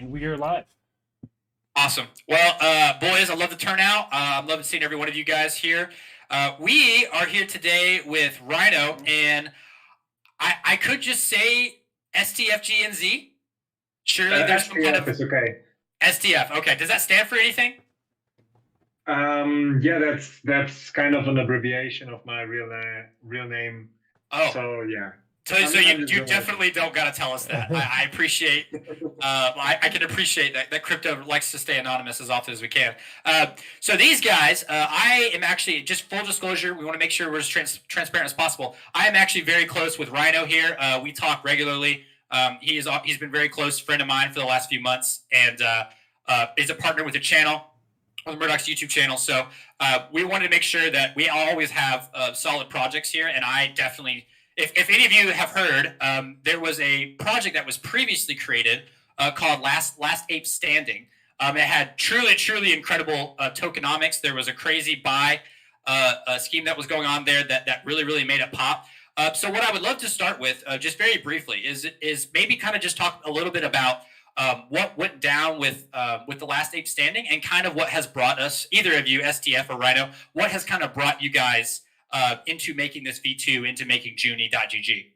and we are live. Awesome. Well, boys, I love the turnout. I'm loving seeing every one of you guys here. We are here today with Rhino, and I could just say STFGNZ. Surely there's some kind STF of is okay. STF. Okay, does that stand for anything? Yeah, that's kind of an abbreviation of my real name. Oh, So yeah. so I'm you just going definitely don't got to tell us that. I appreciate. I can appreciate that crypto likes to stay anonymous as often as we can. So these guys, I am actually, just full disclosure, we want to make sure we're as transparent as possible. I am actually very close with Rhino here. We talk regularly. He's been a very close friend of mine for the last few months, and is a partner with the channel, on Murdoch's YouTube channel. So we wanted to make sure that we always have solid projects here, and I definitely. If any of you have heard, there was a project that was previously created called Last Ape Standing. It had truly incredible tokenomics. There was a crazy buy scheme that was going on there that really made it pop. So what I would love to start with, just very briefly, is maybe kind of just talk a little bit about what went down with the Last Ape Standing, and kind of what has brought us, either of you, STF or Rhino, what has kind of brought you guys into making this V2, into making JUNI.gg.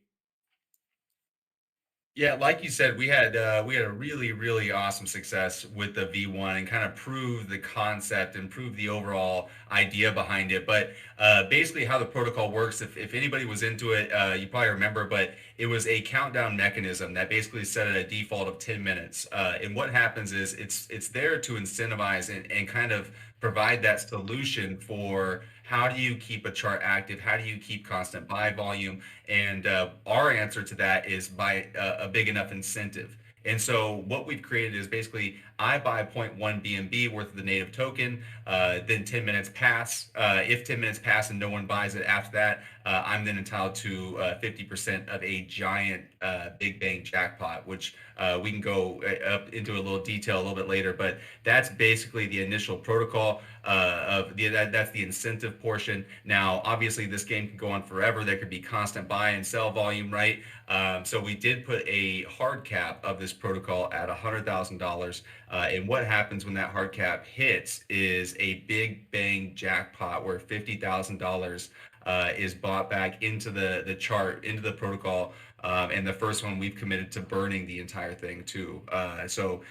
Yeah, like you said, we had a really awesome success with the V1 and kind of prove the concept and prove the overall idea behind it. But basically, how the protocol works, if anybody was into it, you probably remember, but it was a countdown mechanism that basically set at a default of 10 minutes. And what happens is it's there to incentivize and kind of provide that solution for how do you keep a chart active, how do you keep constant buy volume, and our answer to that is by a big enough incentive. And so what we've created is basically I buy 0.1 BNB worth of the native token, then 10 minutes pass. If 10 minutes pass and no one buys it after that, I'm then entitled to 50% of a giant big bang jackpot, which we can go up into a little detail a little bit later. But that's basically the initial protocol that's the incentive portion. Now, obviously, this game can go on forever. There could be constant buy and sell volume, right? So we did put a hard cap of this protocol at $100,000. And what happens when that hard cap hits is a big bang jackpot where $50,000 is bought back into the chart, into the protocol. And the first one we've committed to burning the entire thing too. So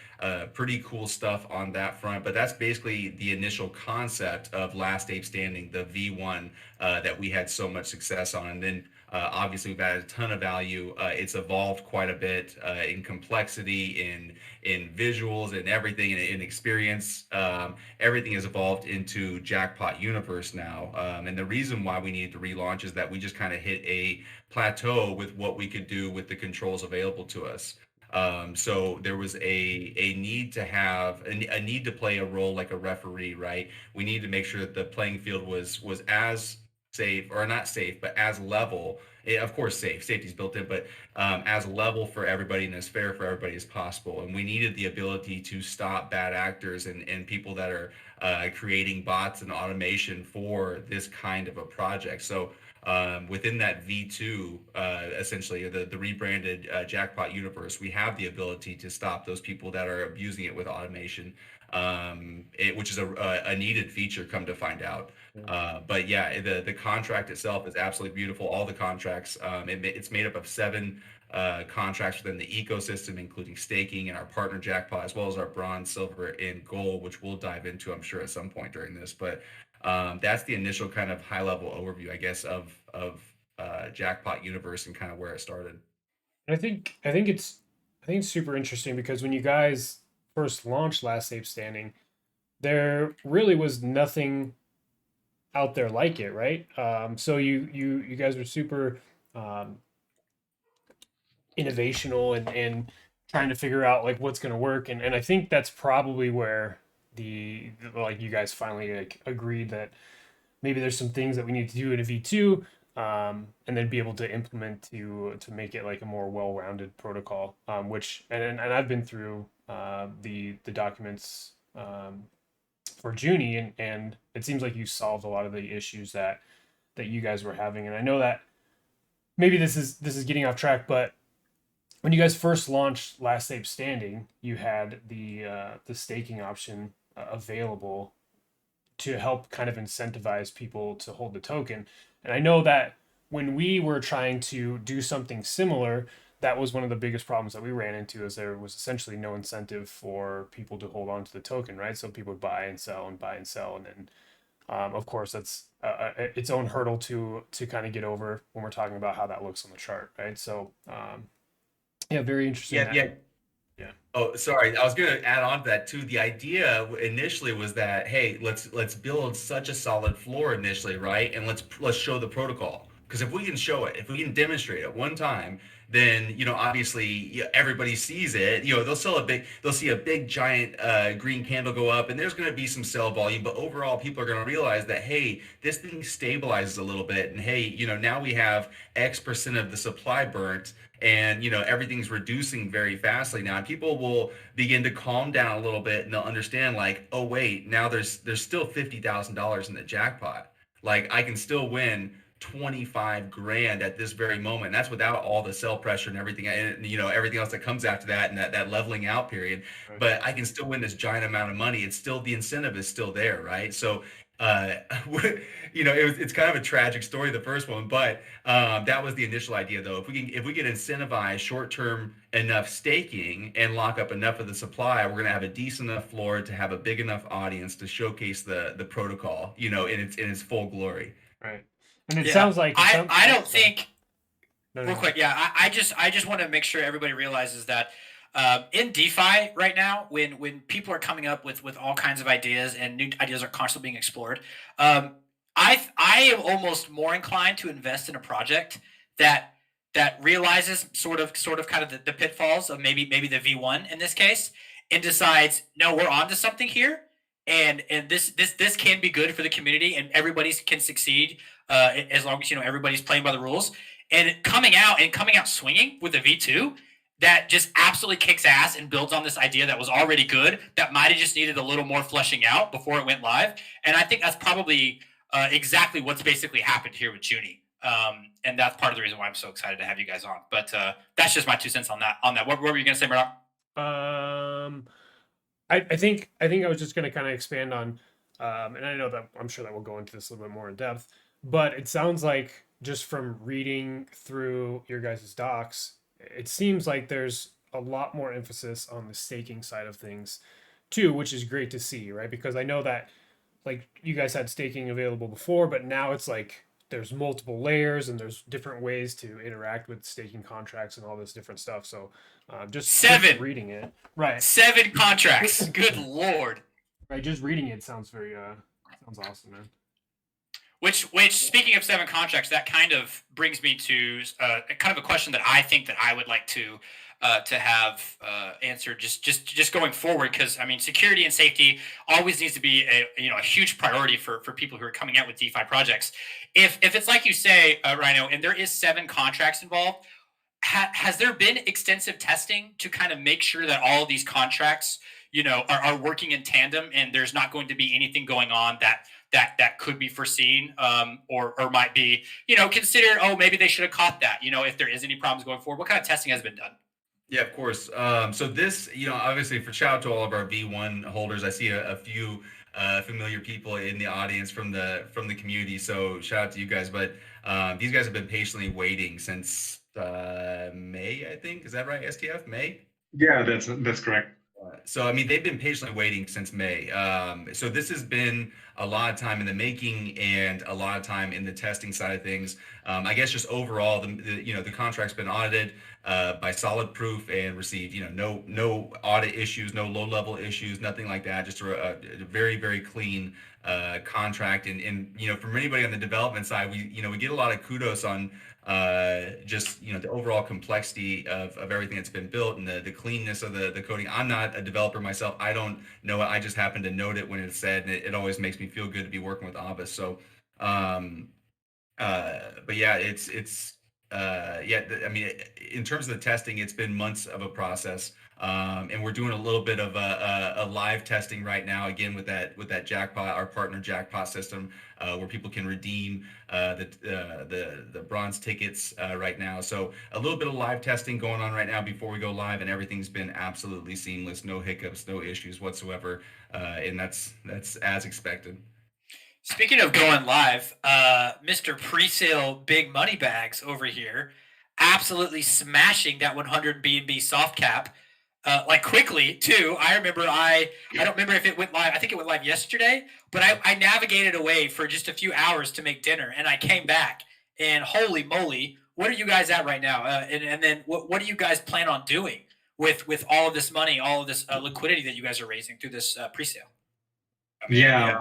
pretty cool stuff on that front. But that's basically the initial concept of Last Ape Standing, the V1 that we had so much success on. And then obviously we've added a ton of value. It's evolved quite a bit in complexity, in visuals, and everything, in experience. Everything has evolved into Jackpot Universe now. And the reason why we needed to relaunch is that we just kind of hit a plateau with what we could do with the controls available to us. So there was a need to have a need to play a role like a referee, right? We needed to make sure that the playing field was as safe, or not safe, but as level. Of course, safety's built in, but as level for everybody and as fair for everybody as possible. And we needed the ability to stop bad actors and people that are creating bots and automation for this kind of a project. So within that V2, essentially the rebranded Jackpot Universe, we have the ability to stop those people that are abusing it with automation, which is a needed feature, come to find out. But yeah, the contract itself is absolutely beautiful. All the contracts, it's made up of 7 contracts within the ecosystem, including staking and our partner Jackpot, as well as our bronze, silver, and gold, which we'll dive into, I'm sure, at some point during this. But that's the initial kind of high level overview, I guess, of Jackpot Universe and kind of where it started. I think it's super interesting because when you guys first launched Last Ape Standing, there really was nothing out there like it, right? So you guys were super innovational and trying to figure out like what's going to work, and I think that's probably where like you guys finally like agreed that maybe there's some things that we need to do in a V2, and then be able to implement to make it like a more well-rounded protocol. Which and I've been through the documents for JUNI, and it seems like you solved a lot of the issues that you guys were having. And I know that maybe this is getting off track, but when you guys first launched Last Ape Standing, you had the staking option available to help kind of incentivize people to hold the token. And I know that when we were trying to do something similar, that was one of the biggest problems that we ran into, is there was essentially no incentive for people to hold on to the token, right? So people would buy and sell and buy and sell, and then of course that's its own hurdle to kind of get over when we're talking about how that looks on the chart, right? So yeah, very interesting. Yeah. Yeah. Oh, sorry. I was going to add on to that too. The idea initially was that, hey, let's build such a solid floor initially, right? And let's show the protocol. Because if we can show it, if we can demonstrate it one time, then obviously everybody sees it. They'll see a big giant green candle go up, and there's going to be some sell volume. But overall, people are going to realize that, hey, this thing stabilizes a little bit, and hey, now we have X% of the supply burnt, and everything's reducing very fastly now, and people will begin to calm down a little bit, and they'll understand, like, oh wait, now there's still $50,000 in the jackpot. Like, I can still win 25 grand at this very moment. And that's without all the sell pressure and everything, and everything else that comes after that, and that leveling out period. Right. But I can still win this giant amount of money. It's still, the incentive is still there, right? So it's kind of a tragic story, the first one, but that was the initial idea, though. If we can incentivize short-term enough staking and lock up enough of the supply, we're going to have a decent enough floor to have a big enough audience to showcase the protocol, in its full glory. Right. And it sounds like I don't think no, real quick. Yeah, I just want to make sure everybody realizes that in DeFi right now, when people are coming up with all kinds of ideas and new ideas are constantly being explored, I am almost more inclined to invest in a project that realizes sort of kind of the pitfalls of maybe the V1 in this case, and decides, no, we're onto something here, and this can be good for the community, and everybody can succeed as long as everybody's playing by the rules. And coming out swinging with a V2 that just absolutely kicks ass and builds on this idea that was already good, that might have just needed a little more fleshing out before it went live. And I think that's probably exactly what's basically happened here with JUNI. And that's part of the reason why I'm so excited to have you guys on. But that's just my 2 cents on that. What were you going to say, Murdoch? I think I was just going to kind of expand on, and I know that I'm sure that we'll go into this a little bit more in depth, but it sounds like, just from reading through your guys' docs, it seems like there's a lot more emphasis on the staking side of things too, which is great to see, right? Because I know that, like, you guys had staking available before, but now it's like there's multiple layers and there's different ways to interact with staking contracts and all this different stuff. So just reading it, right? 7 contracts. Good Lord. Right, just reading it sounds very sounds awesome, man. Which speaking of 7 contracts, that kind of brings me to kind of a question that I think that I would like to have answered just going forward, because I mean, security and safety always needs to be a huge priority for people who are coming out with DeFi projects. If it's like you say, Rhino, and there is 7 contracts involved, has there been extensive testing to kind of make sure that all of these contracts are working in tandem, and there's not going to be anything going on that could be foreseen, or might be considered, oh, maybe they should have caught that, if there is any problems going forward? What kind of testing has been done? Yeah, of course. So this, obviously, for shout out to all of our V1 holders. I see a few familiar people in the audience from the community. So shout out to you guys. But these guys have been patiently waiting since May, I think. Is that right? STF May? Yeah, that's correct. So I mean, they've been patiently waiting since May. So this has been a lot of time in the making and a lot of time in the testing side of things. I guess just overall, the contract's been audited by solid proof and received no audit issues, no low level issues, nothing like that. Just a very, very clean contract. And from anybody on the development side, we get a lot of kudos on just the overall complexity of everything that's been built, and the cleanness of the coding. I'm not a developer myself. I don't know it. I just happen to note it when it's said, and it always makes me feel good to be working with Abbas. So but yeah, it's I mean, in terms of the testing, it's been months of a process, and we're doing a little bit of a live testing right now. Again, with that Jackpot, our partner Jackpot system, where people can redeem the bronze tickets right now. So a little bit of live testing going on right now before we go live, and everything's been absolutely seamless, no hiccups, no issues whatsoever, and that's as expected. Speaking of going live, Mr. Presale Big Money Bags over here, absolutely smashing that 100 B&B soft cap, like quickly too. I remember I don't remember if it went live. I think it went live yesterday, but I navigated away for just a few hours to make dinner, and I came back, and holy moly, what are you guys at right now? And then what do you guys plan on doing with all of this money, all of this liquidity that you guys are raising through this presale? I mean, Yeah,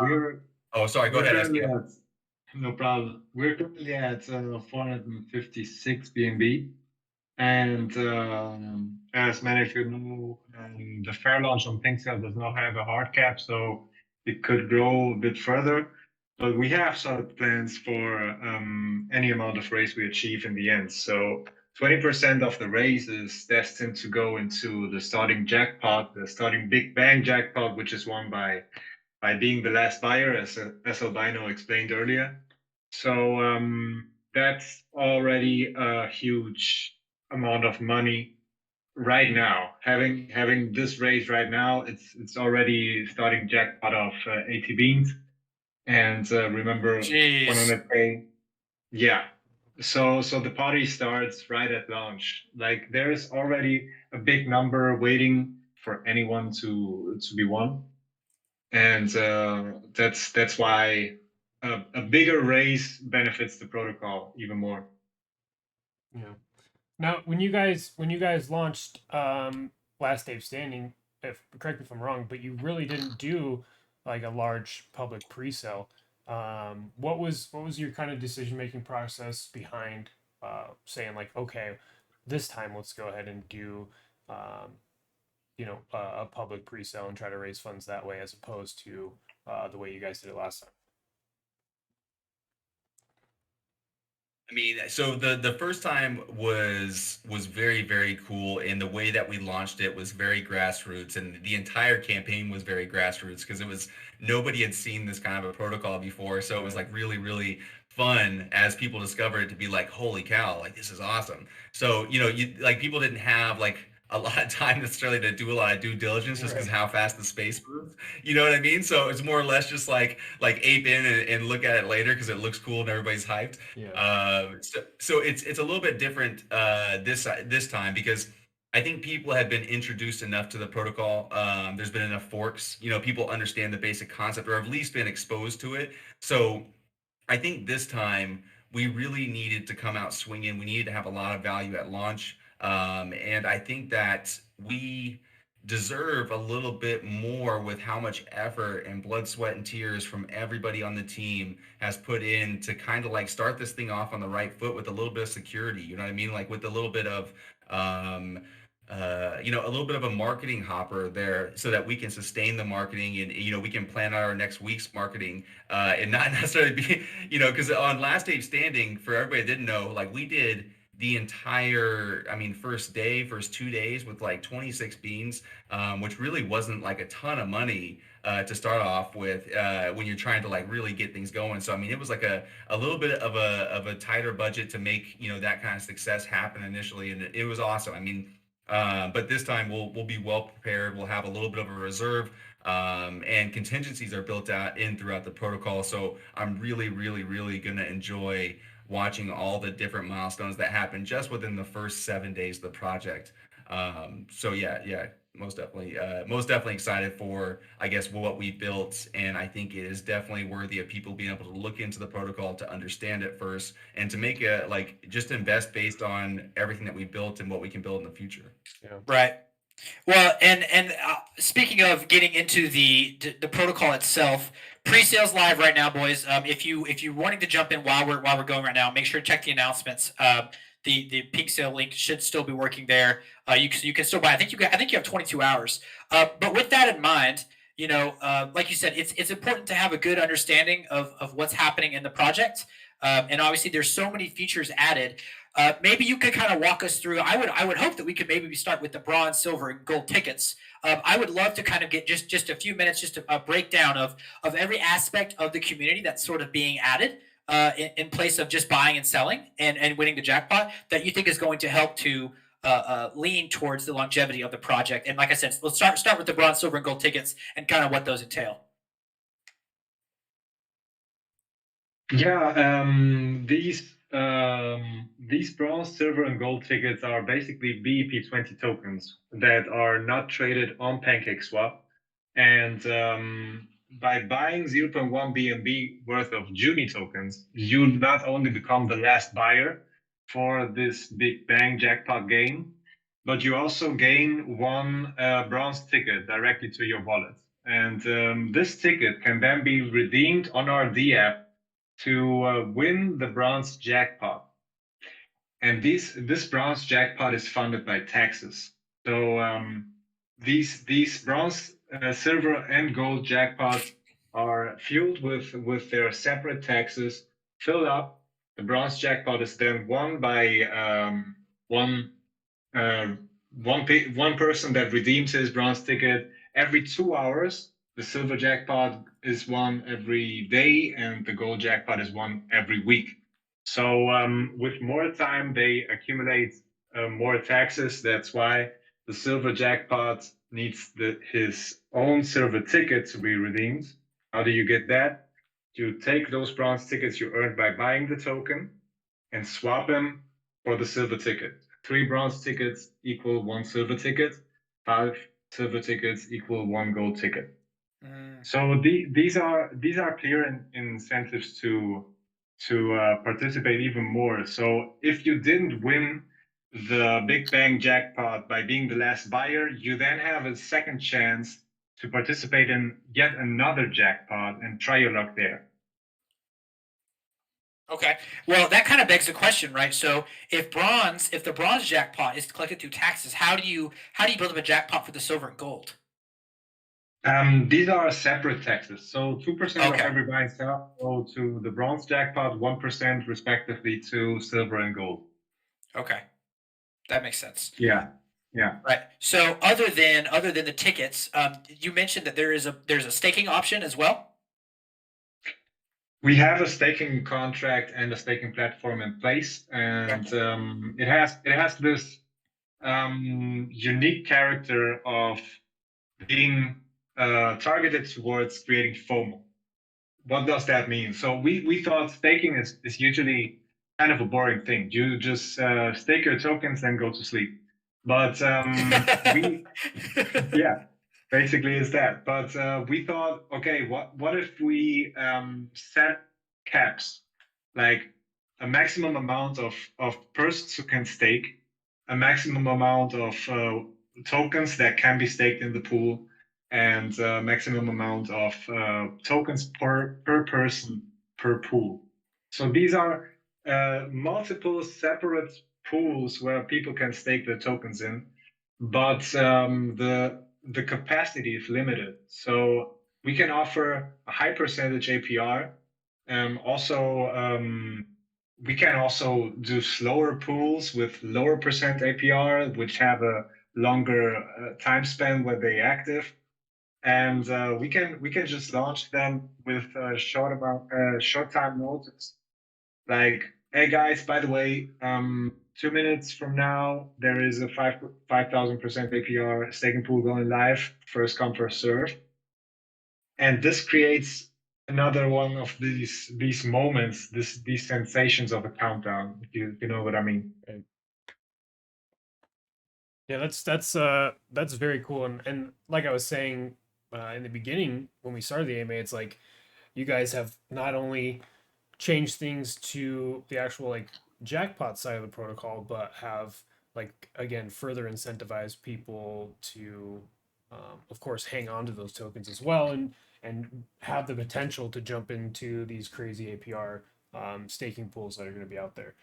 oh, sorry, go we're ahead, currently SDM. at no problem. We're currently at 456 BNB. And as many of you know, the fair launch on Pinksale does not have a hard cap, so it could grow a bit further. But we have solid plans for any amount of raise we achieve in the end. So 20% of the raise is destined to go into the starting jackpot, the starting Big Bang jackpot, which is won by being the last buyer, as Albino explained earlier. So that's already a huge amount of money right now. Having this raise right now, it's already starting jackpot of 80 beans, and remember Jeez. 100K. Yeah. So the party starts right at launch. Like there's already a big number waiting for anyone to be won, and that's why a bigger raise benefits the protocol even more. Yeah. Now, when you guys launched Last Day Standing, if correct me if I'm wrong, but you really didn't do like a large public pre-sale. What was your kind of decision making process behind saying like, okay, this time let's go ahead and do a public pre-sale and try to raise funds that way as opposed to the way you guys did it last time. I mean, so the first time was very, very cool, and the way that we launched it was very grassroots, and the entire campaign was very grassroots because it was nobody had seen this kind of a protocol before, so it was like really, really fun as people discovered it to be like, holy cow, like this is awesome. So you like people didn't have like a lot of time necessarily to do a lot of due diligence just because Right. how fast the space moves. You know what I mean? So it's more or less just like ape in and look at it later because it looks cool and everybody's hyped. Yeah. So it's a little bit different this time because I think people had been introduced enough to the protocol. There's been enough forks. People understand the basic concept or have at least been exposed to it. So I think this time we really needed to come out swinging. We needed to have a lot of value at launch. And I think that we deserve a little bit more with how much effort and blood, sweat, and tears from everybody on the team has put in to kind of like start this thing off on the right foot with a little bit of security. You know what I mean? Like with a little bit of, um, a little bit of a marketing hopper there so that we can sustain the marketing and, we can plan out our next week's marketing and not necessarily be, because on Last Day Standing, for everybody that didn't know, like we did the entire, I mean, first 2 days with like 26 beans, which really wasn't like a ton of money to start off with when you're trying to like really get things going. So, I mean, it was like a little bit of a tighter budget to make, that kind of success happen initially. And it was awesome. I mean, but this time we'll be well prepared. We'll have a little bit of a reserve, and contingencies are built out in throughout the protocol. So I'm really, really, really gonna enjoy watching all the different milestones that happen just within the first 7 days of the project. So yeah, most definitely excited for I guess what we built, and I think it is definitely worthy of people being able to look into the protocol to understand it first and to make a like just invest based on everything that we built and what we can build in the future. Yeah. Right. Well, and speaking of getting into the protocol itself, pre-sales live right now, boys. If you wanting to jump in while we're going right now, make sure to check the announcements. The pink sale link should still be working there. You can still buy. I think you have 22 hours. But with that in mind, like you said, it's important to have a good understanding of what's happening in the project. And obviously, there's so many features added. Maybe you could kind of walk us through. I would hope that we could maybe start with the bronze, silver, and gold tickets. I would love to kind of get just a few minutes, just a breakdown of every aspect of the community that's sort of being added in place of just buying and selling and winning the jackpot that you think is going to help to lean towards the longevity of the project. And like I said, let's start with the bronze, silver, and gold tickets and kind of what those entail. Yeah, these bronze, silver, and gold tickets are basically BEP20 tokens that are not traded on PancakeSwap. And by buying 0.1 BNB worth of JUNI tokens, you not only become the last buyer for this Big Bang jackpot game, but you also gain one bronze ticket directly to your wallet. And this ticket can then be redeemed on our D app to win the bronze jackpot. And this bronze jackpot is funded by taxes. So these bronze, silver, and gold jackpots are fueled with their separate taxes, filled up. The bronze jackpot is then won by one person that redeems his bronze ticket every 2 hours. The silver jackpot is won every day, and the gold jackpot is won every week. So with more time, they accumulate more taxes. That's why the silver jackpot needs his own silver ticket to be redeemed. How do you get that? You take those bronze tickets you earned by buying the token and swap them for the silver ticket. 3 bronze tickets equal 1 silver ticket. 5 silver tickets equal 1 gold ticket. So these are clear incentives to participate even more. So if you didn't win the Big Bang jackpot by being the last buyer, you then have a second chance to participate in yet another jackpot and try your luck there. Okay. Well, that kind of begs the question, right? So if the bronze jackpot is collected through taxes, how do you build up a jackpot for the silver and gold? These are separate taxes. So 2% Okay. of every buy and sell go to the bronze jackpot, 1% respectively to silver and gold. Okay. That makes sense. Yeah. Yeah. Right. So other than the tickets, you mentioned that there's a staking option as well. We have a staking contract and a staking platform in place, and it has this unique character of being targeted towards creating FOMO. What does that mean? So we thought staking is usually kind of a boring thing. You just stake your tokens and go to sleep. But yeah, basically is that. But we thought, okay, what if we set caps, like a maximum amount of persons who can stake, a maximum amount of tokens that can be staked in the pool, and maximum amount of tokens per person per pool. So these are multiple separate pools where people can stake their tokens in, but the capacity is limited. So we can offer a high percentage APR. We can also do slower pools with lower percent APR, which have a longer time span when they active. And we can just launch them with a short time notice. Like, hey guys, by the way, 2 minutes from now there is a 5,000% APR staking pool going live. First come, first serve. And this creates another one of these moments, these sensations of a countdown. If you know what I mean. Yeah, that's very cool. And like I was saying in the beginning when we started the AMA, it's like you guys have not only changed things to the actual like jackpot side of the protocol, but have like again further incentivized people to, of course, hang on to those tokens as well, and have the potential to jump into these crazy APR staking pools that are going to be out there,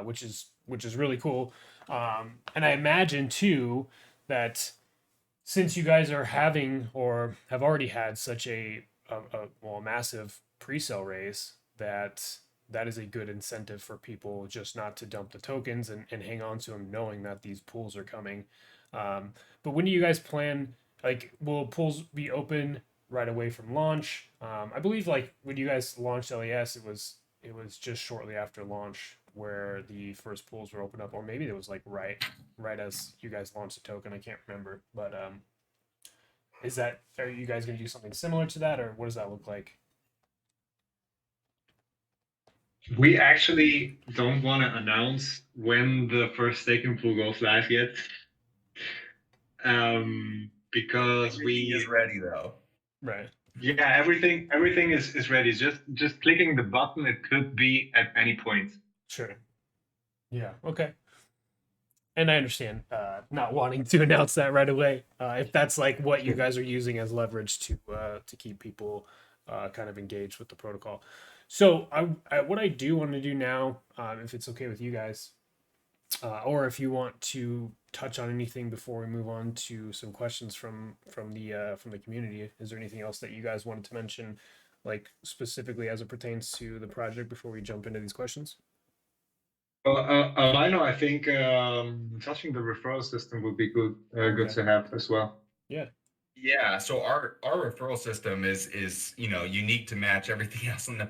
which is really cool. And I imagine too that since you guys are having or have already had such a massive pre-sale raise, that that is a good incentive for people just not to dump the tokens and hang on to them, knowing that these pools are coming. But when do you guys plan? Like, will pools be open right away from launch? I believe like when you guys launched LES, it was just shortly after launch where the first pools were opened up, or maybe it was like right as you guys launched the token. I can't remember, but are you guys gonna do something similar to that, or what does that look like? We actually don't want to announce when the first staking pool goes live yet, because Everything is ready though. Right. yeah, everything is ready. Just clicking the button, it could be at any point. Sure. Yeah. Okay. And I understand not wanting to announce that right away. If that's like what you guys are using as leverage to keep people kind of engaged with the protocol. So what I do want to do now, if it's okay with you guys, or if you want to touch on anything before we move on to some questions from the community, is there anything else that you guys wanted to mention, like specifically as it pertains to the project before we jump into these questions? Albino, I think touching the referral system would be good Okay. to have as well. Yeah. Yeah, so our referral system is unique to match everything else in the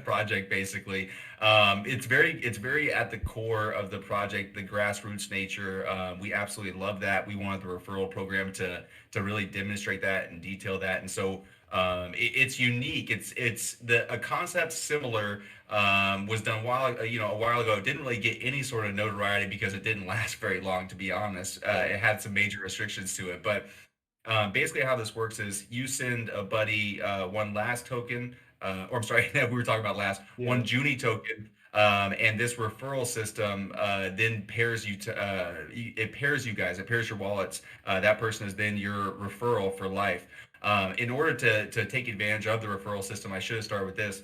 project basically. It's very at the core of the project, the grassroots nature. We absolutely love that. We wanted the referral program to really demonstrate that and detail that, and so it's unique. It's a concept similar was done a while ago. It didn't really get any sort of notoriety because it didn't last very long, to be honest. It had some major restrictions to it, but basically how this works is you send a buddy one last token, or I'm sorry, we were talking about last, one JUNI token, and this referral system then pairs you to, it pairs you guys, it pairs your wallets. That person is then your referral for life. In order to take advantage of the referral system, I should have started with this.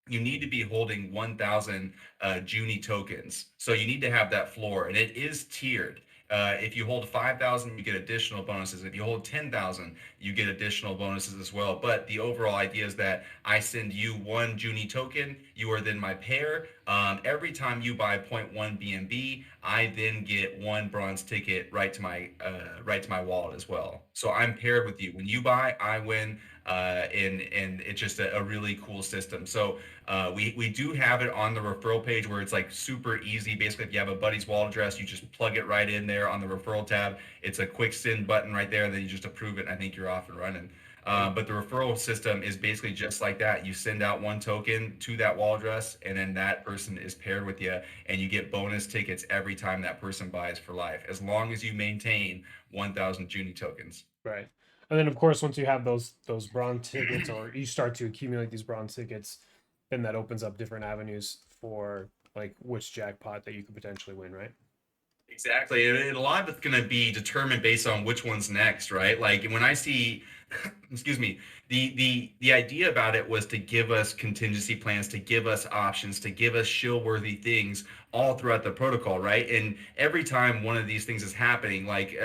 You need to be holding 1,000 JUNI tokens. So you need to have that floor, and it is tiered. If you hold 5,000, you get additional bonuses. If you hold 10,000, you get additional bonuses as well. But the overall idea is that I send you one JUNI token. You are then my pair. Every time you buy 0.1 BNB, I then get one bronze ticket right to my wallet as well. So I'm paired with you. When you buy, I win. And it's just a really cool system. So we do have it on the referral page where it's like super easy. Basically, if you have a buddy's wallet address, you just plug it right in there on the referral tab. It's a quick send button right there, and then you just approve it, and I think you're off and running. But the referral system is basically just like that. You send out one token to that wallet address, and then that person is paired with you, and you get bonus tickets every time that person buys for life, as long as you maintain 1,000 JUNI tokens. Right. And then of course, once you have those bronze tickets, or you start to accumulate these bronze tickets, then that opens up different avenues for like which jackpot that you could potentially win, right? Exactly. A lot of it's going to be determined based on which one's next, right? Like when I see, excuse me, the idea about it was to give us contingency plans, to give us options, to give us shill-worthy things all throughout the protocol, right? And every time one of these things is happening, like,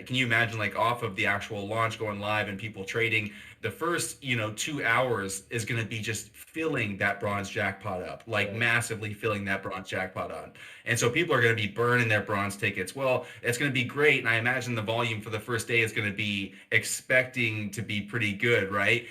can you imagine like off of the actual launch going live and people trading, the first 2 hours is going to be just filling that bronze jackpot up, like massively filling that bronze jackpot on. And so people are going to be burning their bronze tickets. Well, it's going to be great, and I imagine the volume for the first day is going to be expecting to be pretty good, right?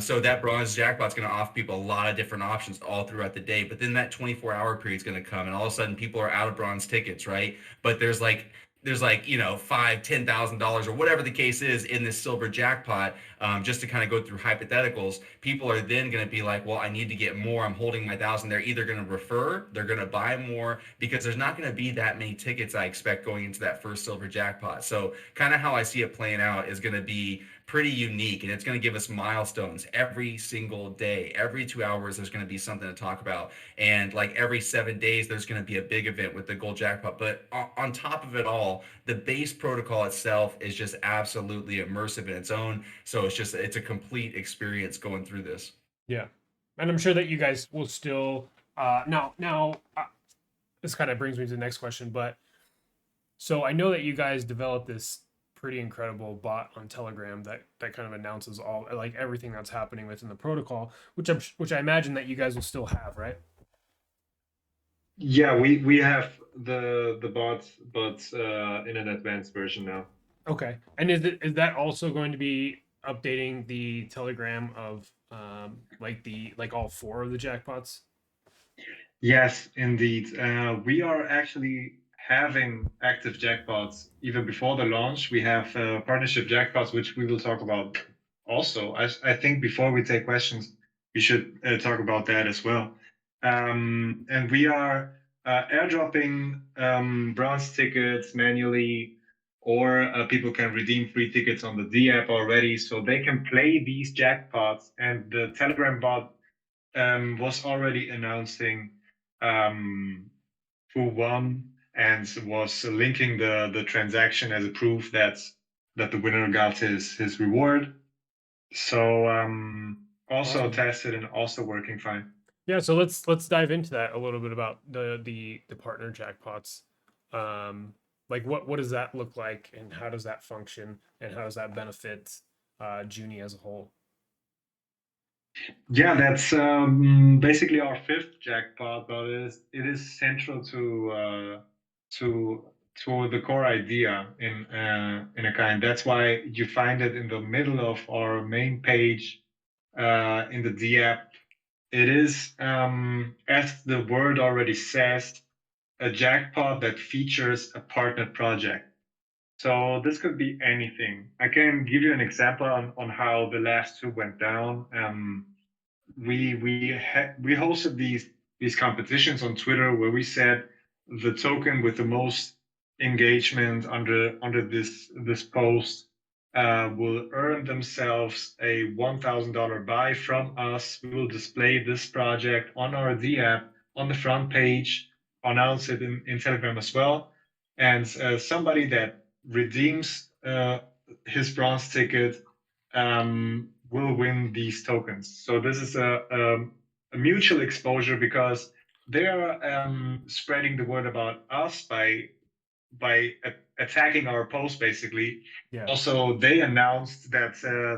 So that bronze jackpot is going to offer people a lot of different options all throughout the day. But then that 24-hour period is going to come, and all of a sudden people are out of bronze tickets, right? But there's like $5,000, $10,000 or whatever the case is in this silver jackpot. Just to kind of go through hypotheticals, people are then going to be like, well, I need to get more. I'm holding my 1,000. They're either going to refer, they're going to buy more, because there's not going to be that many tickets I expect going into that first silver jackpot. So kind of how I see it playing out is going to be pretty unique, and it's going to give us milestones every single day. Every 2 hours there's going to be something to talk about, and like every 7 days there's going to be a big event with the gold jackpot. But on top of it all, the base protocol itself is just absolutely immersive in its own. So it's a complete experience going through this. Yeah. And I'm sure that you guys will still now this kind of brings me to the next question, but so I know that you guys developed this pretty incredible bot on Telegram that kind of announces all like everything that's happening within the protocol, which I imagine that you guys will still have, right? Yeah, we have the bot, but in an advanced version now. Okay. And is that also going to be updating the Telegram of like all four of the jackpots? Yes, indeed. We are actually having active jackpots even before the launch. We have partnership jackpots, which we will talk about also. I think before we take questions, we should talk about that as well. And we are airdropping bronze tickets manually, or people can redeem free tickets on the D app already, so they can play these jackpots. And the Telegram bot was already announcing um, who won and was linking the transaction as a proof that the winner got his reward. So also Awesome. tested and also working fine. Yeah, so let's dive into that a little bit about the partner jackpots. Like what does that look like, and how does that function, and how does that benefit JUNI as a whole? Yeah, that's basically our fifth jackpot, but it is central to to the core idea in a kind. That's why you find it in the middle of our main page in the D app. It is, as the word already says, a jackpot that features a partner project. So this could be anything. I can give you an example on how the last two went down. We hosted these competitions on Twitter where we said the token with the most engagement under this post will earn themselves a $1,000 buy from us. We will display this project on our D app on the front page, announce it in Telegram as well, and somebody that redeems his bronze ticket will win these tokens. So this is a mutual exposure because they are spreading the word about us by attacking our post basically. Yeah. Also, they announced that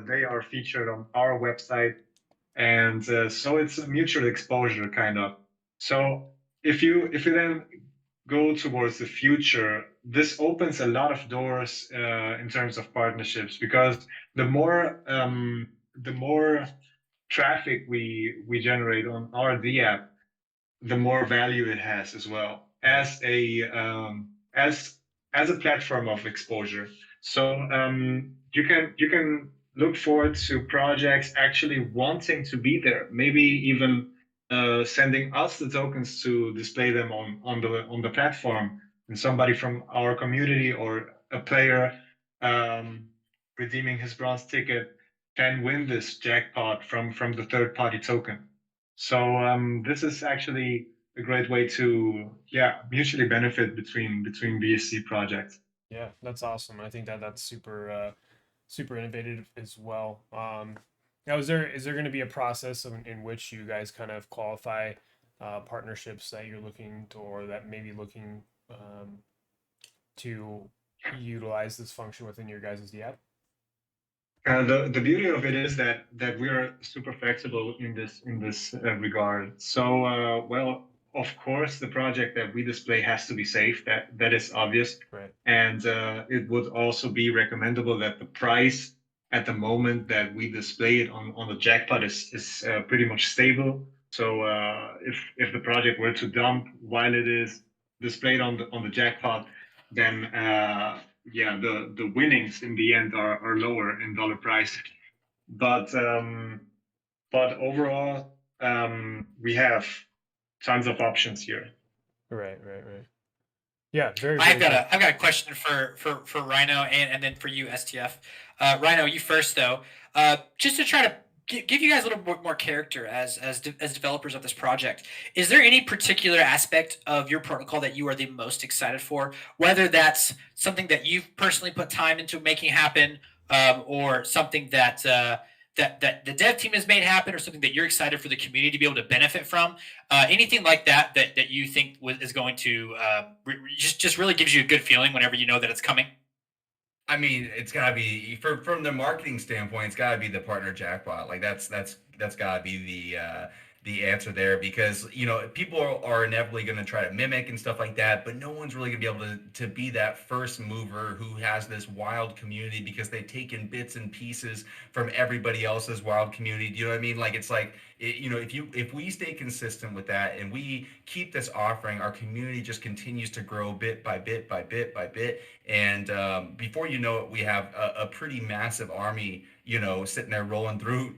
they are featured on our website, and so it's a mutual exposure kind of. So if you then go towards the future, this opens a lot of doors in terms of partnerships because the more traffic we generate on our D app, the more value it has as well Right. as a platform of exposure. So you can look forward to projects actually wanting to be there, maybe even sending us the tokens to display them on the platform, and somebody from our community or a player um, redeeming his bronze ticket can win this jackpot from the third party token. So this is actually a great way to, yeah, mutually benefit between BSC projects. Yeah, that's awesome. I think that that's super innovative as well. Now, is there going to be a process in which you guys kind of qualify partnerships that you're looking to, or that maybe looking to utilize this function within your guys' app? The beauty of it is that we're super flexible in this regard. So well, of course, the project that we display has to be safe. That is obvious, Right. and it would also be recommendable that the price at the moment that we display it on the jackpot is pretty much stable. So if the project were to dump while it is displayed on the jackpot, then yeah, the winnings in the end are lower in dollar price. But overall, we have tons of options here. Right. Yeah, very, I've very got cool. a question for Rhino and then for you, STF. Rhino, you first though. Just to try to give you guys a little bit more character as developers of this project. Is there any particular aspect of your protocol that you are the most excited for? Whether that's something that you've personally put time into making happen, or something that the dev team has made happen, or something that you're excited for the community to be able to benefit from, anything like that you think is going to just really gives you a good feeling whenever you know that it's coming. I mean, it's gotta be from the marketing standpoint. It's gotta be the partner jackpot. Like that's gotta be the answer there, because people are inevitably going to try to mimic and stuff like that, but no one's really going to be able to be that first mover who has this wild community because they've taken bits and pieces from everybody else's wild community. Do you know what I mean? Like, it's like, if we stay consistent with that and we keep this offering, our community just continues to grow bit by bit by bit by bit, and before you know it, we have a pretty massive army, sitting there rolling through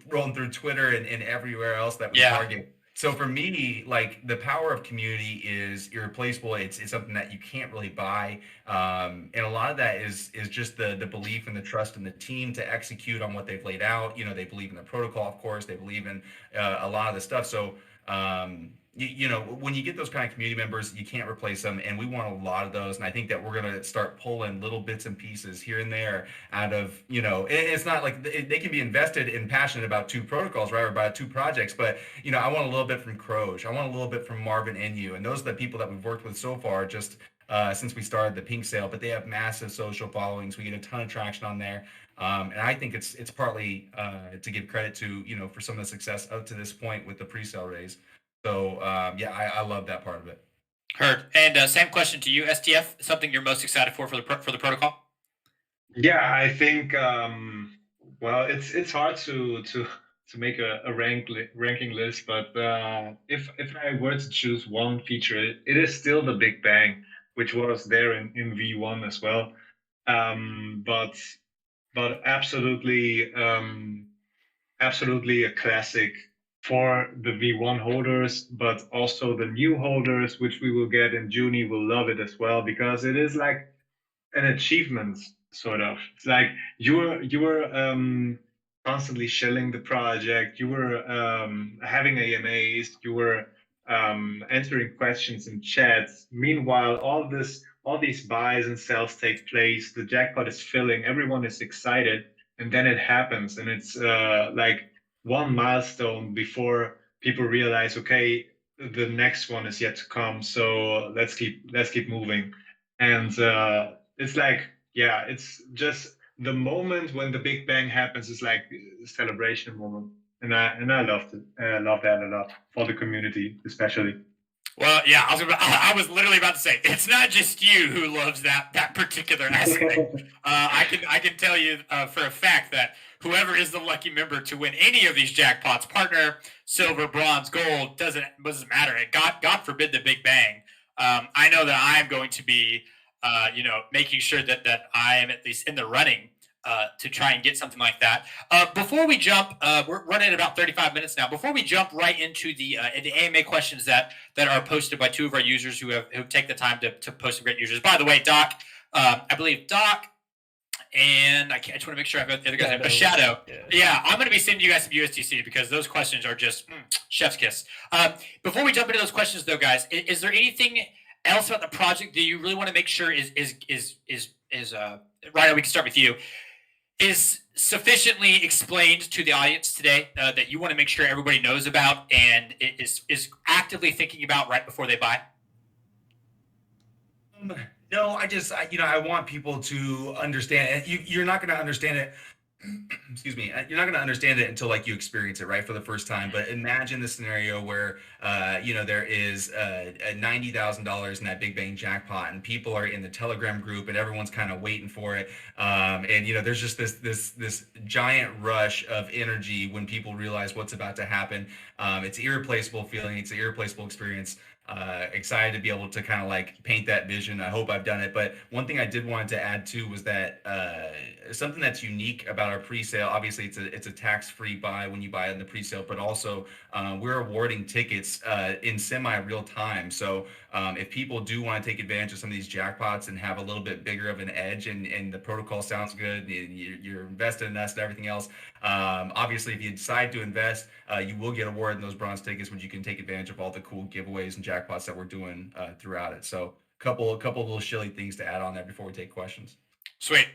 Twitter and everywhere else that we target. So for me, like, the power of community is irreplaceable. It's something that you can't really buy, and a lot of that is just the belief and the trust in the team to execute on what they've laid out. They believe in the protocol, of course. They believe in a lot of the stuff. So when you get those kind of community members, you can't replace them, and we want a lot of those. And I think that we're going to start pulling little bits and pieces here and there out of, and it's not like they can be invested and passionate about two protocols, right, or about two projects, but I want a little bit from Croge, I want a little bit from Marvin and you, and those are the people that we've worked with so far, just since we started the pink sale. But they have massive social followings. We get a ton of traction on there. And I think it's partly to give credit to, for some of the success up to this point with the pre-sale raise. So I love that part of it. Heard. And same question to you, STF. Something you're most excited for the protocol? Yeah, I think well, it's hard to make a ranking list, but if I were to choose one feature, it is still the Big Bang, which was there in V1 as well. But absolutely absolutely a classic for the V1 holders, but also the new holders, which we will get in JUNI, will love it as well, because it is like an achievement, sort of. It's like you were constantly shelling the project, you were having AMAs, you were answering questions in chats. Meanwhile, all these buys and sells take place, the jackpot is filling, everyone is excited, and then it happens, and it's like one milestone before people realize, okay, the next one is yet to come, so let's keep moving. And it's like, yeah, it's just the moment when the Big Bang happens is like a celebration moment, and I loved it. I love that a lot for the community, especially. Well, yeah, I was literally about to say, it's not just you who loves that particular aspect. I can tell you for a fact that whoever is the lucky member to win any of these jackpots, partner, silver, bronze, gold, doesn't matter. God forbid the Big Bang. I know that I'm going to be, making sure that I am at least in the running to try and get something like that. Before we jump, we're running about 35 minutes now. Before we jump right into the AMA questions that are posted by two of our users who take the time to post some great users. By the way, Doc, I believe Doc, and I just want to make sure I've got the other guys. A Shadow. Yeah, I'm going to be sending you guys some USDC because those questions are just chef's kiss. Before we jump into those questions, though, guys, is there anything else about the project that you really want to make sure is Rhino, we can start with you, is sufficiently explained to the audience today that you want to make sure everybody knows about and is actively thinking about right before they buy? No, I want people to understand. You're not going to understand it. Excuse me. You're not going to understand it until, like, you experience it, right, for the first time. But imagine the scenario where, there is $90,000 in that Big Bang jackpot, and people are in the Telegram group, and everyone's kind of waiting for it. And there's just this giant rush of energy when people realize what's about to happen. It's an irreplaceable feeling. It's an irreplaceable experience. Excited to be able to kind of like paint that vision. I hope I've done it. But one thing I did want to add too was that something that's unique about our pre-sale. Obviously, it's a tax-free buy when you buy it in the pre-sale, but also we're awarding tickets in semi-real time. So if people do want to take advantage of some of these jackpots and have a little bit bigger of an edge, and the protocol sounds good, and you're invested in us and everything else. Obviously, if you decide to invest, you will get awarded those bronze tickets, which you can take advantage of all the cool giveaways and jackpots that we're doing throughout it. So a couple little shilly things to add on there before we take questions. Sweet.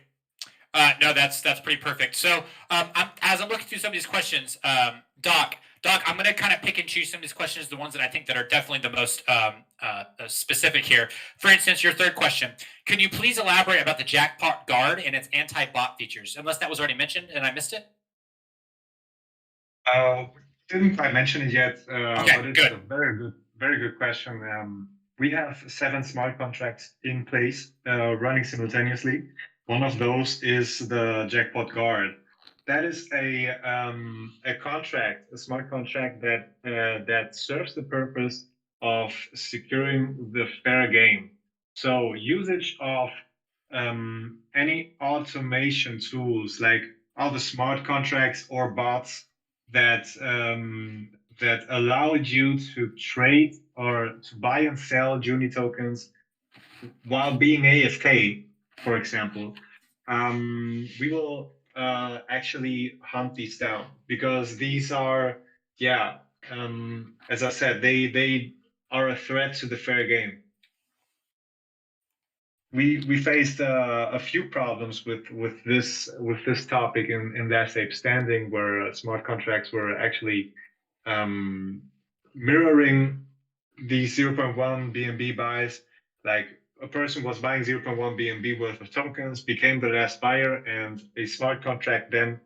No, that's pretty perfect. So as I'm looking through some of these questions, Doc, I'm going to kind of pick and choose some of these questions, the ones that I think that are definitely the most specific here. For instance, your third question, can you please elaborate about the Jackpot Guard and its anti-bot features? Unless that was already mentioned and I missed it. didn't quite mention it yet, Okay, but it's good. a very good question. We have 7 smart contracts in place, running simultaneously. One of those is the Jackpot Guard. That is a contract, a smart contract that serves the purpose of securing the fair game. So usage of any automation tools like all the smart contracts or bots that allowed you to trade or to buy and sell JUNI tokens while being AFK, for example. We will actually hunt these down because these are, yeah, as I said, they are a threat to the fair game. We faced a few problems with this topic in Last Ape Standing, where smart contracts were actually mirroring the 0.1 BNB buys. Like a person was buying 0.1 BNB worth of tokens, became the last buyer, and a smart contract then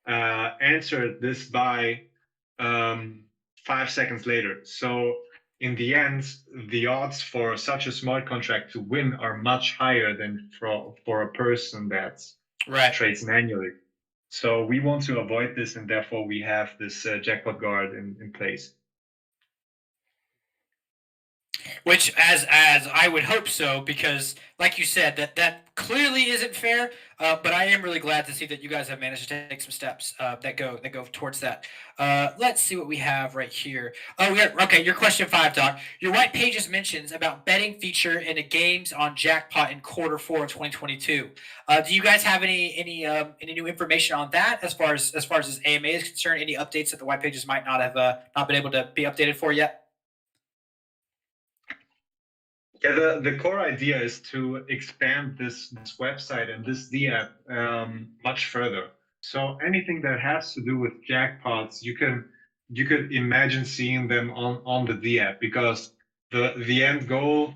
answered this buy 5 seconds later. So in the end, the odds for such a smart contract to win are much higher than for a person that trades manually. So we want to avoid this, and therefore we have this Jackpot Guard in place. Which, as I would hope so, because like you said, that clearly isn't fair. But I am really glad to see that you guys have managed to take some steps that go towards that. Let's see what we have right here. Oh, yeah. Okay, your question 5, Doc. Your white pages mentions about betting feature in the games on Jackpot in Q4 of 2022. Do you guys have any new information on that as far as this AMA is concerned? Any updates that the white pages might not have not been able to be updated for yet? Yeah, the core idea is to expand this website and this D app much further. So anything that has to do with jackpots, you could imagine seeing them on the D app, because the end goal,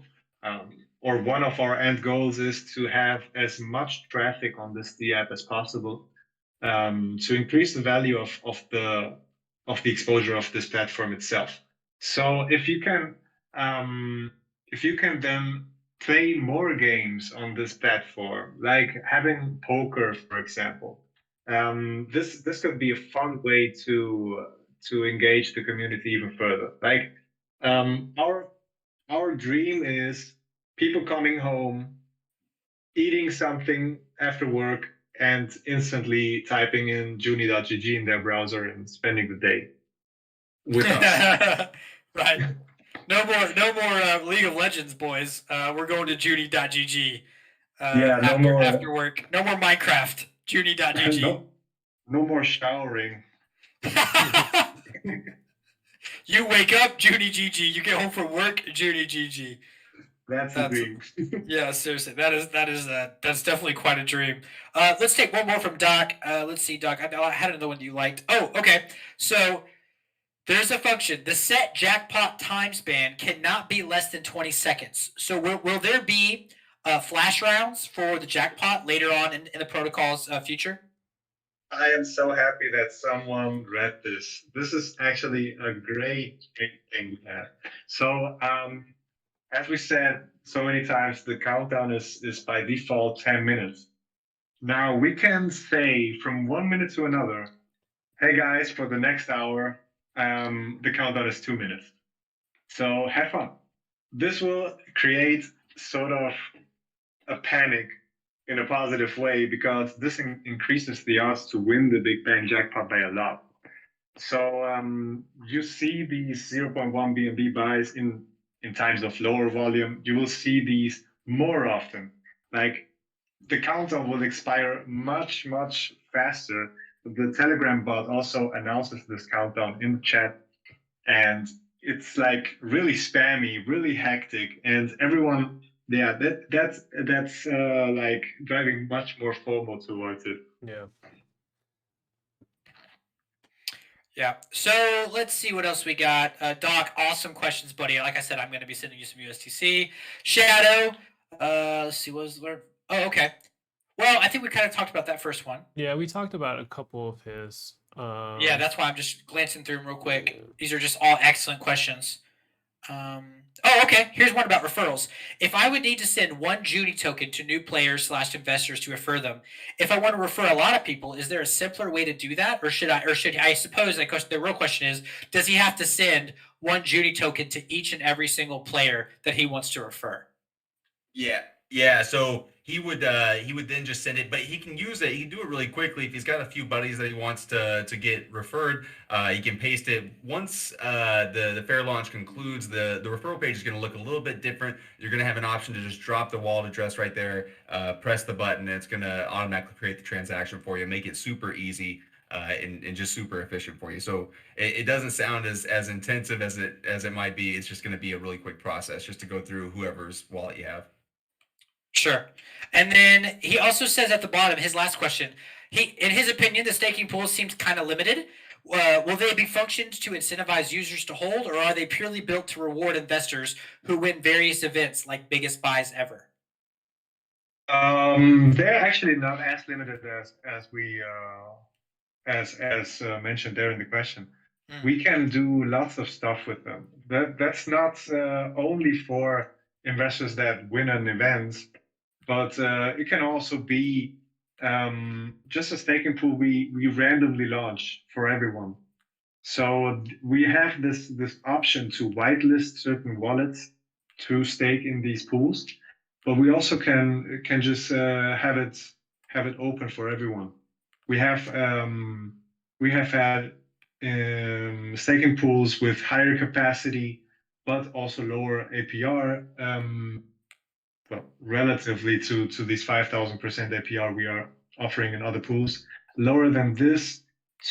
or one of our end goals, is to have as much traffic on this D app as possible, to increase the value of the exposure of this platform itself. So if you can then play more games on this platform, like having poker, for example, this could be a fun way to engage the community even further. Like our dream is people coming home, eating something after work, and instantly typing in JUNI.gg in their browser and spending the day with us. Right. No more League of Legends, boys. We're going to JUNI.gg. After work. No more Minecraft. JUNI.gg. No more showering. You wake up, JUNI.gg. You get home from work, JUNI.gg. That's the dream. Yeah, seriously, that's definitely quite a dream. Let's take one more from Doc. Let's see, Doc. I had another one you liked. Oh, okay. So there's a function. The set jackpot time span cannot be less than 20 seconds. So will there be flash rounds for the jackpot later on in the protocol's future? I am so happy that someone read this. This is actually a great thing to have. So as we said so many times, the countdown is by default 10 minutes. Now we can say from 1 minute to another, hey guys, for the next hour, the countdown is 2 minutes. So have fun. This will create sort of a panic in a positive way, because this increases the odds to win the Big Bang jackpot by a lot. So you see these 0.1 BNB buys in times of lower volume. You will see these more often. Like the countdown will expire much faster. The Telegram bot also announces this countdown in the chat, and it's like really spammy, really hectic, and everyone, yeah, that's like driving much more FOMO towards it. Yeah. Yeah. So let's see what else we got. Doc, awesome questions, buddy. Like I said, I'm going to be sending you some USTC. Shadow. Let's see, what was there? Oh, okay. Well, I think we kind of talked about that first one. Yeah, we talked about a couple of his. Yeah, that's why I'm just glancing through them real quick. These are just all excellent questions. Oh, okay. Here's one about referrals. If I would need to send one JUNI token to new players / investors to refer them, if I want to refer a lot of people, is there a simpler way to do that, or should I suppose the real question is, does he have to send one JUNI token to each and every single player that he wants to refer? Yeah, yeah. So he would then just send it, but he can use it. He can do it really quickly if he's got a few buddies that he wants to get referred. He can paste it once the fair launch concludes. The referral page is going to look a little bit different. You're going to have an option to just drop the wallet address right there, press the button, and it's going to automatically create the transaction for you, make it super easy. And just super efficient for you. So it doesn't sound as intensive as it might be. It's just going to be a really quick process just to go through whoever's wallet you have. Sure. And then he also says at the bottom, his last question, in his opinion, the staking pool seems kind of limited. Will they be functioned to incentivize users to hold, or are they purely built to reward investors who win various events like biggest buys ever? They're actually not as limited as we as mentioned there in the question. We can do lots of stuff with them. That's not only for investors that win an event, but it can also be just a staking pool we randomly launch for everyone. So we have this option to whitelist certain wallets to stake in these pools, but we also can just have it open for everyone. We have had staking pools with higher capacity, but also lower APR. Well, relatively to these 5,000% APR we are offering in other pools, lower than this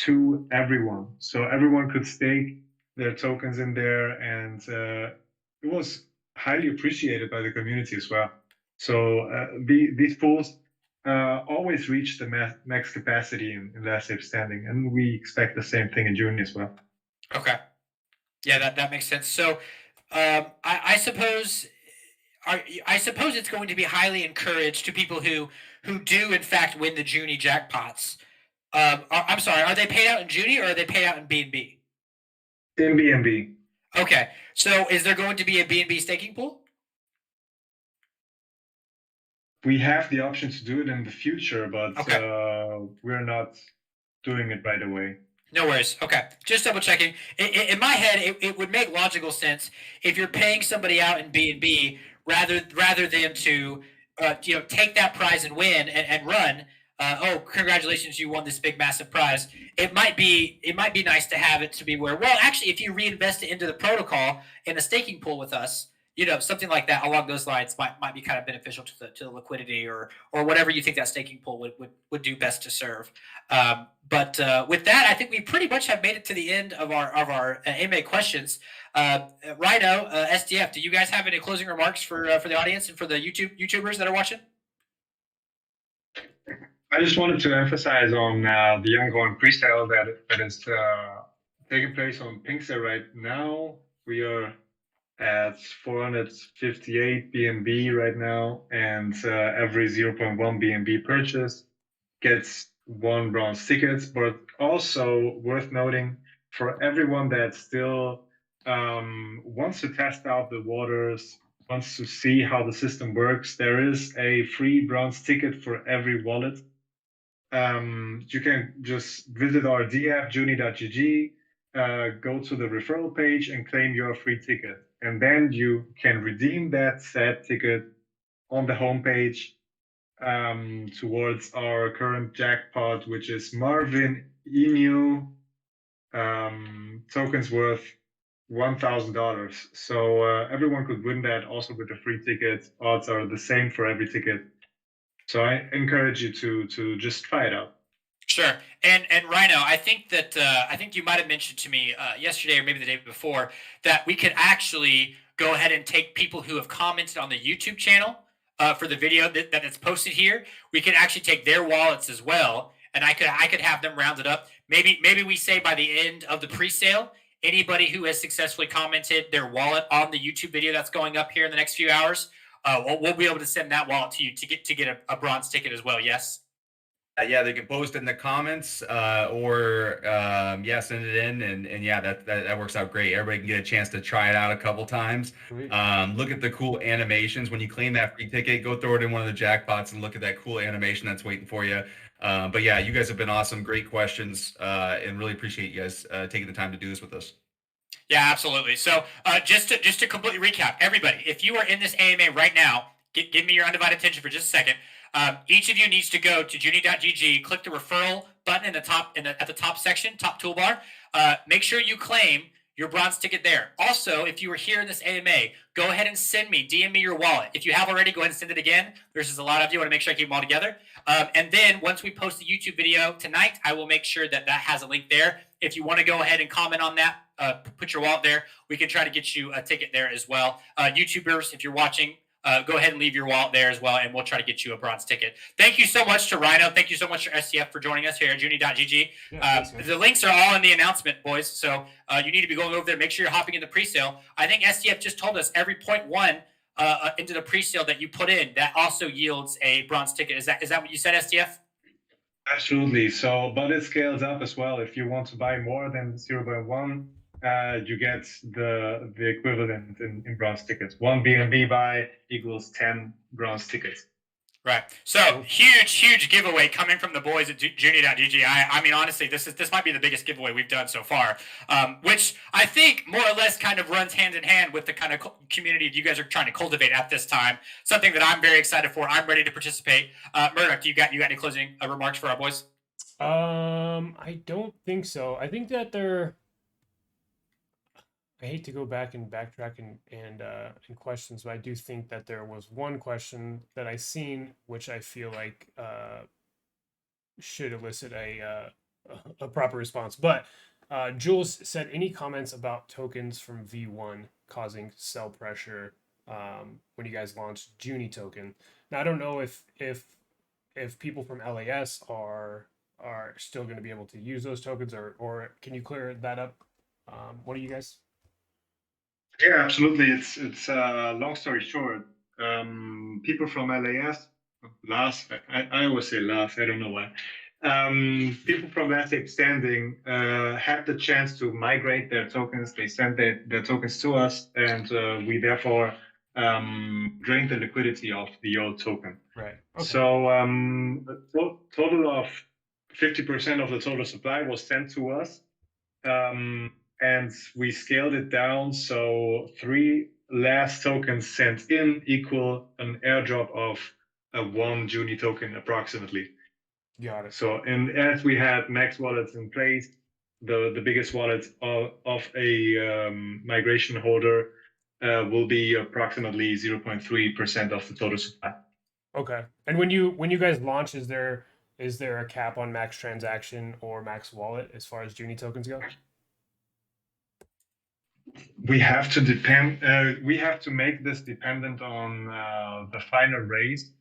to everyone. So everyone could stake their tokens in there, and it was highly appreciated by the community as well. So these pools always reach the max capacity in last safe standing, and we expect the same thing in JUNI as well. Okay. Yeah, that makes sense. So I suppose I suppose it's going to be highly encouraged to people who do in fact win the JUNI jackpots. I'm sorry, are they paid out in JUNI or are they paid out in BNB? In BNB. Okay, so is there going to be a BNB staking pool? We have the option to do it in the future, but Okay. we're not doing it right away. No worries. Okay, just double checking. In my head, it would make logical sense if you're paying somebody out in BNB rather than to take that prize and win and run. Oh, congratulations, you won this big massive prize. It might be nice to have it to be where, well, actually, if you reinvest it into the protocol in a staking pool with us, something like that along those lines might be kind of beneficial to the liquidity or whatever you think that staking pool would do best to serve. But with that, I think we pretty much have made it to the end of our AMA questions. Rhino, SDF, do you guys have any closing remarks for the audience and for the YouTubers that are watching? I just wanted to emphasize on the ongoing presale that is taking place on Pinkster right now. We are at 458 BNB right now, and every 0.1 BNB purchase gets one bronze ticket. But also worth noting, for everyone that still wants to test out the waters, wants to see how the system works, there is a free bronze ticket for every wallet. You can just visit our DApp, JUNI.gg, go to the referral page and claim your free ticket. And then you can redeem that said ticket on the homepage towards our current jackpot, which is Marvin Emu tokens worth $1,000. So everyone could win that also with a free ticket. Odds are the same for every ticket. So I encourage you to just try it out. Sure. And Rhino, I think you might have mentioned to me yesterday or maybe the day before that we could actually go ahead and take people who have commented on the YouTube channel for the video that is posted here. We could actually take their wallets as well, and I could have them rounded up. Maybe we say by the end of the pre-sale, anybody who has successfully commented their wallet on the YouTube video that's going up here in the next few hours, we'll be able to send that wallet to you to get a bronze ticket as well. Yes. Yeah, they can post in the comments or yeah, send it in, and yeah, that works out great. Everybody can get a chance to try it out a couple times. Look at the cool animations when you claim that free ticket. Go throw it in one of the jackpots and look at that cool animation that's waiting for you. But yeah, you guys have been awesome, great questions, and really appreciate you guys taking the time to do this with us. Yeah, absolutely. So just to completely recap, everybody, if you are in this AMA right now, give me your undivided attention for just a second. Each of you needs to go to JUNI.gg, click the referral button in the top at the top section, top toolbar. Make sure you claim your bronze ticket there. Also, if you were here in this AMA, go ahead and DM me your wallet. If you have already, go ahead and send it again. There's just a lot of you. I want to make sure I keep them all together. And then once we post the YouTube video tonight, I will make sure that has a link there. If you want to go ahead and comment on that, put your wallet there. We can try to get you a ticket there as well. YouTubers, if you're watching, go ahead and leave your wallet there as well, and we'll try to get you a bronze ticket. Thank you so much to Rhino. Thank you so much to SCF for joining us here at JUNI.gg. The links are all in the announcement, boys, so you need to be going over there. Make sure you're hopping into pre-sale. I think SCF just told us every 0.1 into the pre-sale that you put in, that also yields a bronze ticket. Is that what you said, SCF? Absolutely. So, but it scales up as well. If you want to buy more than 0.1, you get the equivalent in bronze tickets. 1 BNB buy equals 10 bronze tickets. Right. So huge giveaway coming from the boys at JUNI.gg. I mean, honestly, this might be the biggest giveaway we've done so far, which I think more or less kind of runs hand in hand with the kind of community you guys are trying to cultivate at this time. Something that I'm very excited for. I'm ready to participate. Murdoch, you got any closing remarks for our boys? I don't think so. I think that I hate to go back and backtrack and questions, but I do think that there was one question that I seen, which I feel like should elicit a proper response. But Jules said, any comments about tokens from V1 causing sell pressure when you guys launched JUNI token? Now I don't know if people from LAS are still going to be able to use those tokens, or can you clear that up? What do you guys? Yeah, absolutely. It's long story short. People from LAS, I always say LAS, I don't know why. People from that standing had the chance to migrate their tokens. They sent their tokens to us, and we therefore drained the liquidity of the old token. Right. Okay. So a total of 50% of the total supply was sent to us. And we scaled it down, so 3 last tokens sent in equal an airdrop of a 1 JUNI token approximately. Got it. So, and as we had max wallets in place, the biggest wallet of a migration holder will be approximately 0.3% of the total supply. Okay. And when you guys launch, is there a cap on max transaction or max wallet as far as JUNI tokens go? We have to we have to make this dependent on the final raise.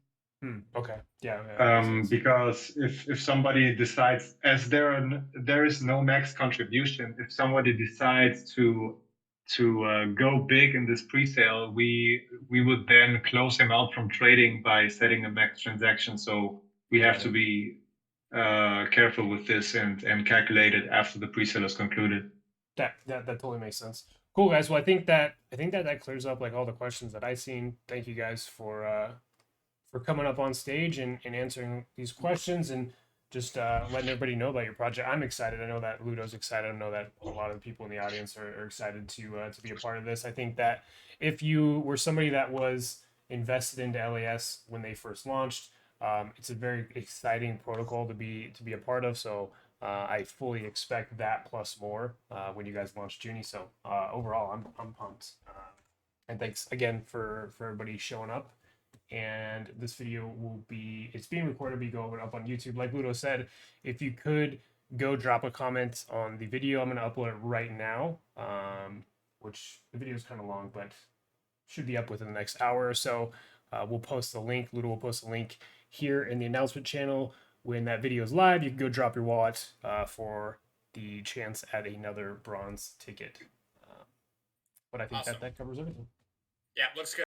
Okay. Yeah. Because if somebody decides, as there is no max contribution, if somebody decides to go big in this pre-sale, we would then close him out from trading by setting a max transaction. So we have to be careful with this and calculate it after the pre-sale is concluded. That totally makes sense. Cool, guys. Well, I think that clears up like all the questions that I seen. Thank you guys for coming up on stage and answering these questions and just letting everybody know about your project. I'm excited. I know that Ludo's excited. I know that a lot of the people in the audience are excited to be a part of this. I think that if you were somebody that was invested into LAS when they first launched, it's a very exciting protocol to be a part of. So I fully expect that plus more when you guys launch JUNI. So overall, I'm pumped. And thanks again for everybody showing up. And this video it's being recorded, be going up on YouTube. Like Ludo said, if you could go drop a comment on the video, I'm going to upload it right now, which the video is kind of long, but should be up within the next hour or so. We'll post the link. Ludo will post a link here in the announcement channel. When that video is live, you can go drop your wallet for the chance at another bronze ticket. But I think awesome. that covers everything. Yeah, looks good.